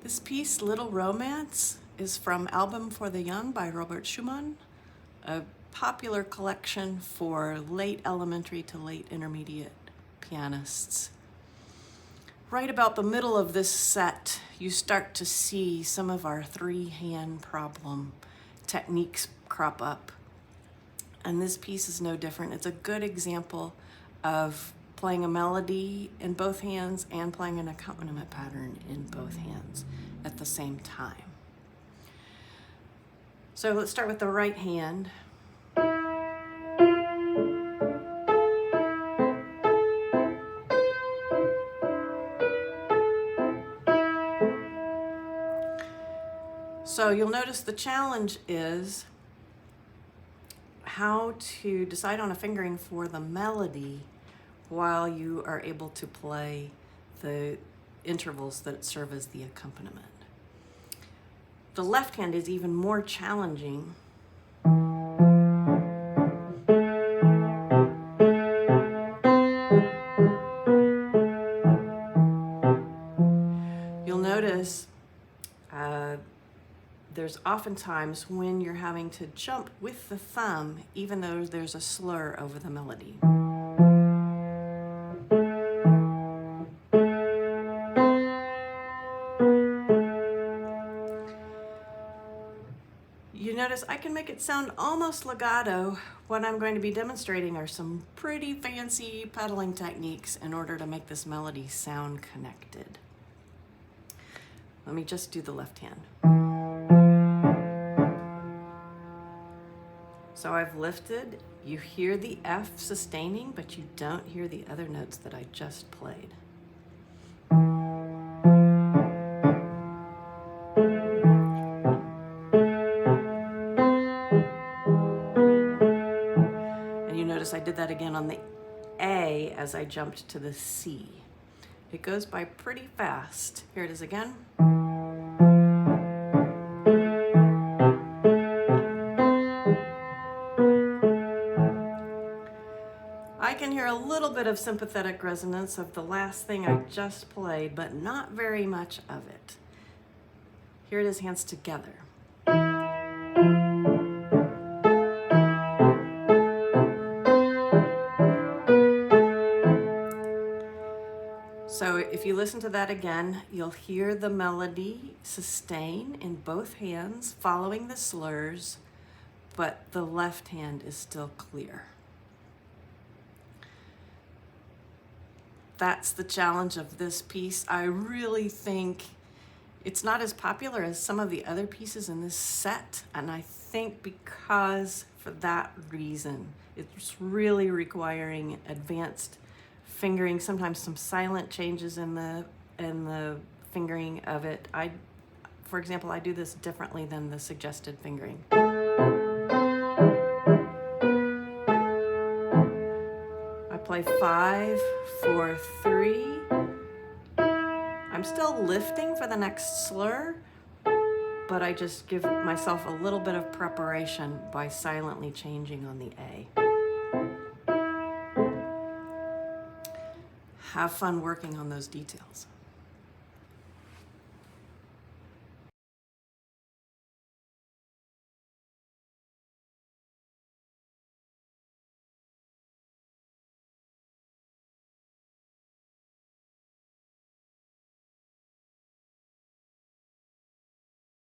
This piece, Little Romance, is from Album for the Young by Robert Schumann, a popular collection for late elementary to late intermediate pianists. Right about the middle of this set, you start to see some of our three-hand problem techniques crop up. And this piece is no different. It's a good example of playing a melody in both hands and playing an accompaniment pattern in both hands at the same time. So let's start with the right hand. So you'll notice the challenge is how to decide on a fingering for the melody while you are able to play the intervals that serve as the accompaniment. The left hand is even more challenging. You'll notice there's oftentimes when you're having to jump with the thumb, even though there's a slur over the melody. You notice I can make it sound almost legato. What I'm going to be demonstrating are some pretty fancy pedaling techniques in order to make this melody sound connected. Let me just do the left hand. So I've lifted, you hear the F sustaining, but you don't hear the other notes that I just played. And you notice I did that again on the A as I jumped to the C. It goes by pretty fast. Here it is again. I can hear a little bit of sympathetic resonance of the last thing I just played, but not very much of it. Here it is, hands together. So if you listen to that again, you'll hear the melody sustain in both hands, following the slurs, but the left hand is still clear. That's the challenge of this piece. I really think it's not as popular as some of the other pieces in this set, and I think because for that reason, it's really requiring advanced fingering, sometimes some silent changes in the fingering of it. For example, I do this differently than the suggested fingering. Play 5, 4, 3. I'm still lifting for the next slur, but I just give myself a little bit of preparation by silently changing on the A. Have fun working on those details.